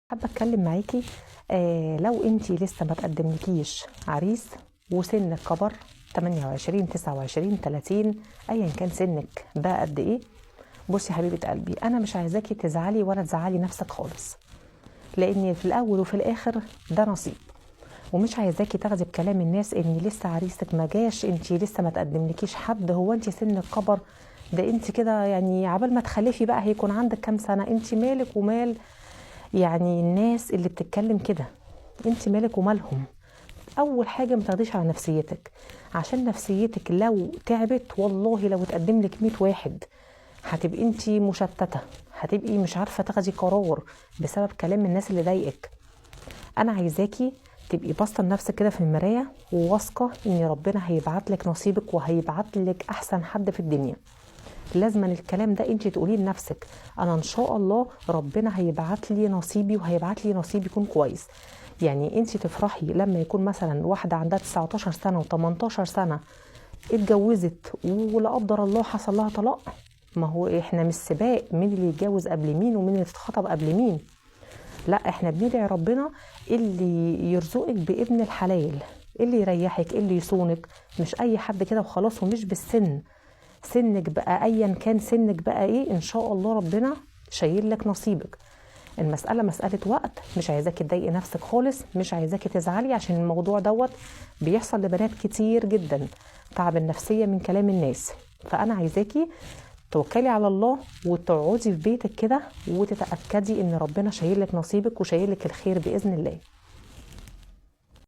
حابة اتكلم معاكي. لو انتي لسه ما تقدملكيش عريس وسنك كبر 28 29 30 ايا كان سنك ده قد ايه. بصي يا حبيبة قلبي، انا مش عايزاكي تزعلي ولا تزعلي نفسك خالص، لان في الاول وفي الاخر ده نصيب. ومش عايزاكي تاخدي بكلام الناس ان لسه عريسك ما جاش، انتي لسه ما تقدملكيش حد، هو انتي سنك كبر، ده انتي كده يعني عبال ما تخلفي بقى هيكون عندك كام سنة. انتي مالك ومال يعني الناس اللي بتتكلم كده؟ انت مالك ومالهم؟ اول حاجه ما تاخديش على نفسيتك، عشان نفسيتك لو تعبت والله لو اتقدم لك 100 واحد هتبقي انت مشتته، هتبقي مش عارفه تاخدي قرار بسبب كلام الناس اللي ضايقك. انا عايزاكي تبقي باصه لنفسك كده في المرايه وواثقه ان ربنا هيبعت لك نصيبك وهيبعت لك احسن حد في الدنيا. لازما الكلام ده انت تقوليه لنفسك، انا ان شاء الله ربنا هيبعت لي نصيبي وهيبعت لي نصيب يكون كويس. يعني انت تفرحي لما يكون مثلا واحده عندها 19 سنه و18 سنه اتجوزت ولا قدر الله حصل لها طلاق. ما هو احنا مش سباق مين اللي يتجوز قبل مين ومين اللي يتخطب قبل مين، لا احنا بندعي ربنا اللي يرزقك بابن الحلال، اللي يريحك اللي يصونك، مش اي حد كده وخلاص. ومش بالسن، سنك بقى ايا كان سنك بقى ايه ان شاء الله ربنا شايل لك نصيبك. المسألة مسألة وقت، مش عايزاكي تضايقي نفسك خالص، مش عايزاكي تزعلي، عشان الموضوع دوت بيحصل لبنات كتير جدا، تعب النفسية من كلام الناس. فأنا عايزاكي توكلي على الله وتقعدي في بيتك كده وتتأكدي ان ربنا شايل لك نصيبك وشايل لك الخير بإذن الله.